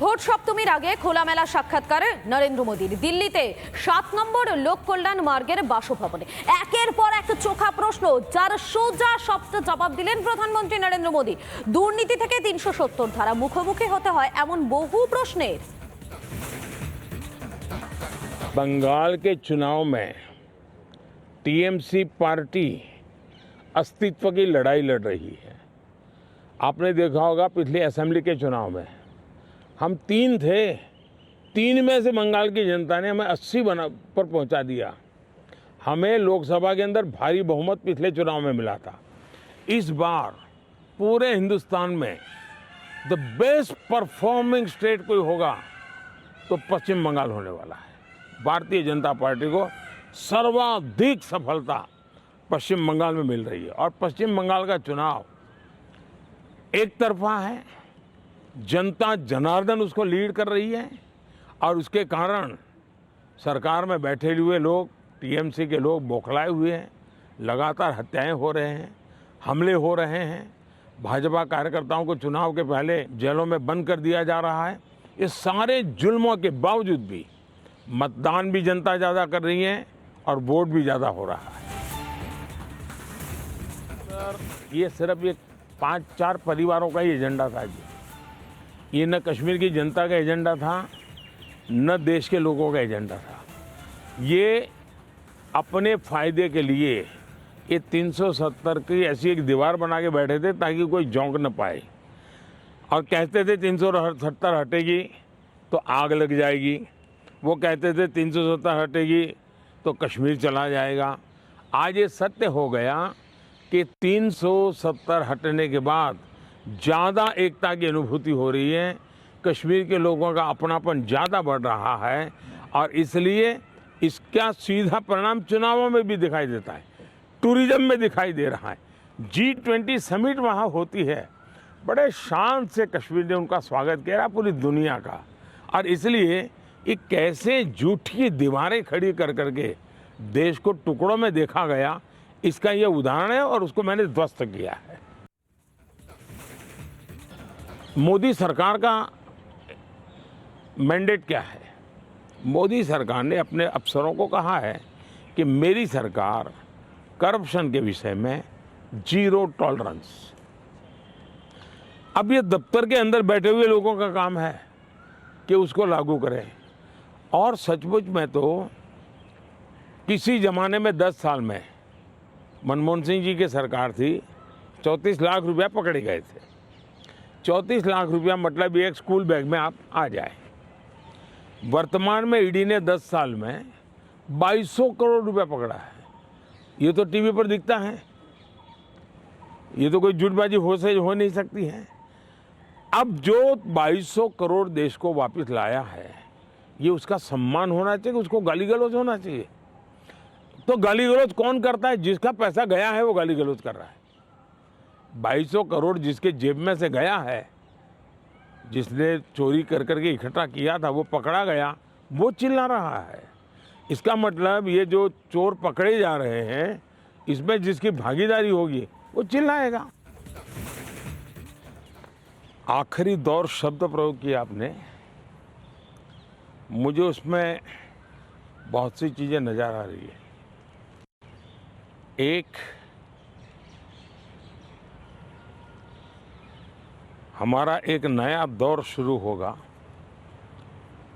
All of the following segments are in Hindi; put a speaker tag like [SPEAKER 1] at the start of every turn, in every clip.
[SPEAKER 1] ভোট সপ্তমীর আগে খোলামেলা সাক্ষাৎকার নরেন্দ্র মোদীর দিল্লিতে 7 নম্বর লোক কল্যাণ মার্গের বাসভবনে একের পর এক চোখা প্রশ্ন, যার সোজা শব্দ জবাব দিলেন প্রধানমন্ত্রী নরেন্দ্র মোদী। দুর্নীতি থেকে 370 ধারা মুখোমুখি হতে হয় এমন বহু প্রশ্নের।
[SPEAKER 2] बंगाल के चुनाव में टीएमसी पार्टी अस्तित्व की लड़ाई लड़ रही है। आपने देखा होगा पिछले असेंबली के चुनाव में हम 3 थे, 3 में से बंगाल की जनता ने हमें 80 पर पहुंचा दिया। हमें लोकसभा के अंदर भारी बहुमत पिछले चुनाव में मिला था। इस बार पूरे हिंदुस्तान में द बेस्ट परफॉर्मिंग स्टेट कोई होगा तो पश्चिम बंगाल होने वाला है। भारतीय जनता पार्टी को सर्वाधिक सफलता पश्चिम बंगाल में मिल रही है और पश्चिम बंगाल का चुनाव एक तरफा है, जनता जनार्दन उसको लीड कर रही है और उसके कारण सरकार में बैठे हुए लोग, टीएमसी के लोग बौखलाए हुए हैं। लगातार हत्याएं हो रहे हैं, हमले हो रहे हैं, भाजपा कार्यकर्ताओं को चुनाव के पहले जेलों में बंद कर दिया जा रहा है। ये सारे जुल्मों के बावजूद भी मतदान भी जनता ज़्यादा कर रही है और वोट भी ज़्यादा हो रहा है। सर, ये सिर्फ ये 5-4 परिवारों का ही एजेंडा था जी। ये न कश्मीर की जनता का एजेंडा था, न देश के लोगों का एजेंडा था। ये अपने फायदे के लिए ये 370 की ऐसी एक दीवार बना के बैठे थे ताकि कोई झोंक न पाए और कहते थे 370 हटेगी तो आग लग जाएगी। वो कहते थे 370 हटेगी तो कश्मीर चला जाएगा। आज ये सत्य हो गया कि 370 हटने के बाद ज़्यादा एकता की अनुभूति हो रही है, कश्मीर के लोगों का अपनापन ज़्यादा बढ़ रहा है और इसलिए इसका सीधा परिणाम चुनावों में भी दिखाई देता है, टूरिज्म में दिखाई दे रहा है। G20 समिट वहाँ होती है, बड़े शान से कश्मीर ने उनका स्वागत किया पूरी दुनिया का। और इसलिए ये कैसे झूठी दीवारें खड़ी कर करके देश को टुकड़ों में देखा गया, इसका ये उदाहरण है और उसको मैंने ध्वस्त किया है। मोदी सरकार का मैंडेट क्या है? मोदी सरकार ने अपने अफसरों को कहा है कि मेरी सरकार करप्शन के विषय में 0 टॉलरेंस। अब ये दफ्तर के अंदर बैठे हुए लोगों का काम है कि उसको लागू करें। और सचमुच में तो किसी ज़माने में 10 साल में मनमोहन सिंह जी की सरकार थी, 34 लाख रुपया पकड़े गए थे। 34 लाख रुपया मतलब एक स्कूल बैग में आप आ जाए। वर्तमान में ईडी ने 10 साल में 2200 करोड़ रुपया पकड़ा है। ये तो टीवी पर दिखता है, ये तो कोई झूठबाजी हो नहीं सकती है। अब जो 2200 करोड़ देश को वापस लाया है, ये उसका सम्मान होना चाहिए, उसको गाली गलौज होना चाहिए। तो गाली गलौज कौन करता है? जिसका पैसा गया है वो गाली गलौज कर रहा है। 2200 करोड़ जिसके जेब में से गया है, जिसने चोरी कर करके इकट्ठा किया था, वो पकड़ा गया, वो चिल्ला रहा है। इसका मतलब ये जो चोर पकड़े जा रहे हैं, इसमें जिसकी भागीदारी होगी वो चिल्लाएगा। आखिरी दौर शब्द प्रयोग किया आपने, मुझे उसमें बहुत सी चीज़ें नज़र आ रही है। एक, हमारा एक नया दौर शुरू होगा,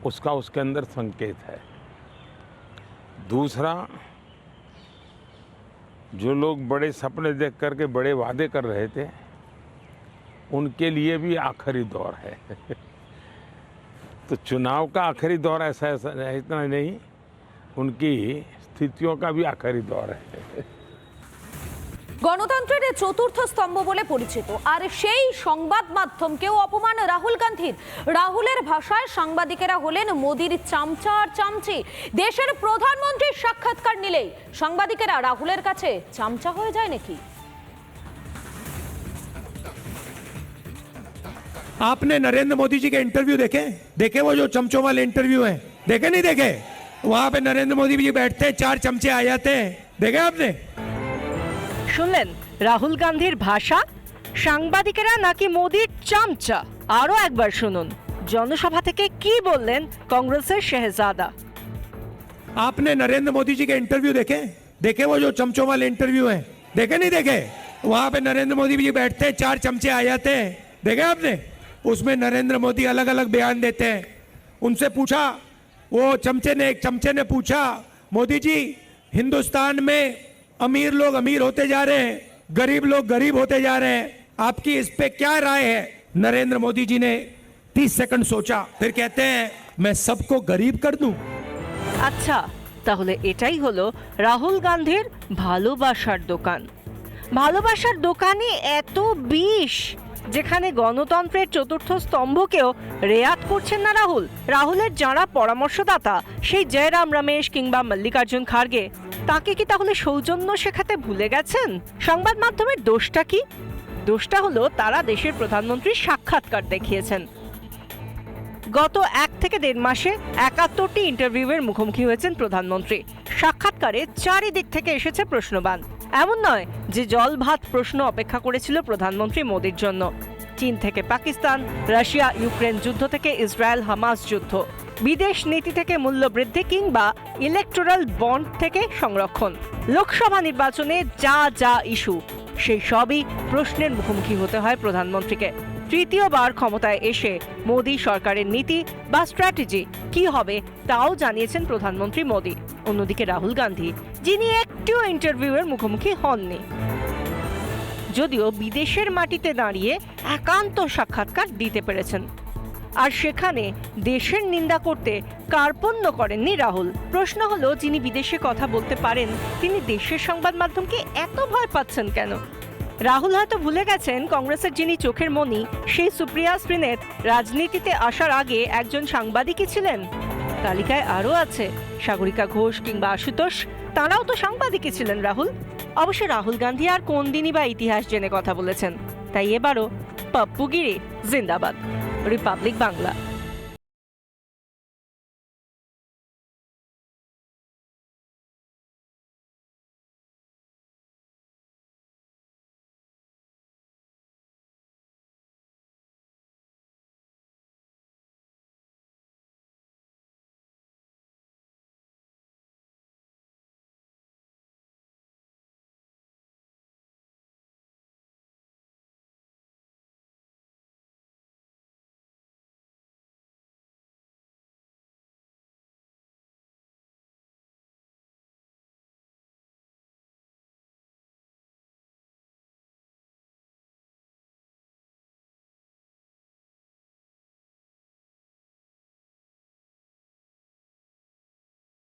[SPEAKER 2] उसका उसके अंदर संकेत है। दूसरा, जो लोग बड़े सपने देख करके बड़े वादे कर रहे थे, उनके लिए भी आखिरी दौर है। तो चुनाव का आखिरी दौर ऐसा इतना नहीं, उनकी स्थितियों का भी आखिरी दौर है।
[SPEAKER 1] গণতন্ত্রের চতুর্থ স্তম্ভ বলে পরিচিত আর সেই সংবাদ মাধ্যমকেও অপমান রাহুল গান্ধীর। রাহুলের ভাষায় সাংবাদিকেরা হলেন মোদির চামচা আর চামচি। দেশের প্রধানমন্ত্রীর সাক্ষাৎকার নিলেই সাংবাদিকেরা রাহুলের কাছে চামচা হয়ে যায় নাকি?
[SPEAKER 3] आपने नरेंद्र मोदी जी के इंटरव्यू देखे वो जो चमचों वाले इंटरव्यू हैं, देखे नहीं देखे? वहां पे नरेंद्र मोदी जी बैठते, 4 चमचे आ जाते हैं, देखे आपने?
[SPEAKER 4] শুনলেন রাহুল গান্ধীর ভাষা, সাংবাদিকেরা নাকি মোদির চামচা। আরো একবার শুনুন। জনসভা থেকে কি বললেন কংগ্রেসের শেহজাদা।
[SPEAKER 3] आपने नरेंद्र मोदी जी के इंटरव्यू देखे देखे वो जो चमचों वाले इंटरव्यू हैं, देखे नहीं देखे? वहां पे नरेंद्र मोदी जी बैठते हैं, 4 चमचे आ जाते हैं, देखे आपने? उसमें नरेंद्र मोदी अलग अलग बयान देते हैं। उनसे पूछा, वो एक चमचे ने पूछा, मोदी जी हिंदुस्तान में अमीर लोग अमीर होते जा रहे हैं, गरीब लोग गरीब होते जा रहे हैं, आपकी इस पे क्या राय है? नरेंद्र मोदी जी ने 30 सेकंड सोचा, फिर कहते हैं मैं सबको गरीब कर दूं।
[SPEAKER 4] আচ্ছা, তাহলে এটাই হলো রাহুল গান্ধীর ভালোবাসার দোকান। ভালোবাসার দোকানে এত বিষ, যেখানে গণতন্ত্রের চতুর্থ স্তম্ভকেও রেয়াত করছেন না রাহুলের যারা পরামর্শদাতা, সেই জয়রাম রমেশ কিংবা মল্লিকার্জুন খার্গে, তাকে কি তাহলে সৌজন্য শেখাতে ভুলে গেছেন? সংবাদ মাধ্যমের দোষটা কি? দোষটা হলো তারা দেশের প্রধানমন্ত্রীর সাক্ষাৎকার দেখিয়েছেন। গত 1 থেকে 1.5 মাসে 71টি ইন্টারভিউয়ের মুখোমুখি হয়েছেন প্রধানমন্ত্রী। সাক্ষাৎকারে চারিদিক থেকে এসেছে প্রশ্নবাণ। এমন নয় যে জল ভাত প্রশ্ন অপেক্ষা করেছিল প্রধানমন্ত্রী মোদির জন্য। চীন থেকে পাকিস্তান, রাশিয়া ইউক্রেন যুদ্ধ থেকে ইসরায়েল হামাস যুদ্ধ, বিদেশ নীতি থেকে মূল্য বৃদ্ধি কিংবা ইলেকটোরাল বন্ড থেকে সংরক্ষণ, লোকসভা নির্বাচনে যা যা ইস্যু, সেই সবই প্রশ্নের মুখোমুখি হতে হয় প্রধানমন্ত্রীকে। তৃতীয়বার ক্ষমতায় এসে মোদি সরকারের নীতি বা স্ট্র্যাটেজি কি হবে তাও জানিয়েছেন প্রধানমন্ত্রী মোদি। অন্যদিকে রাহুল গান্ধী, যিনি একটু ইন্টারভিউয়ের মুখোমুখি হননি, যদিও বিদেশের মাটিতে দাঁড়িয়ে একান্ত সাক্ষাৎকার দিতে পেরেছেন, আর সেখানে দেশের নিন্দা করতে কার্পণ্য করেননি রাহুল। প্রশ্ন হলো, যিনি বিদেশে কথা বলতে পারেন তিনি দেশের সংবাদ মাধ্যমকে এত ভয় পাচ্ছেন কেন? রাহুল হয়তো ভুলে গেছেন কংগ্রেসের যিনি চোখের মণি, সেই সুপ্রিয়া শ্রীনেত রাজনীতিতে আসার আগে একজন সাংবাদিকই ছিলেন। তালিকায় আরও আছে সাগরিকা ঘোষ কিংবা আশুতোষ, তারাও তো সাংবাদিকই ছিলেন। অবশ্য রাহুল গান্ধী আর কোন দিনই বা ইতিহাস জেনে কথা বলেছেন? তাই এবারও পাপ্পুগিরি জিন্দাবাদ। রিপাবলিক বাংলা।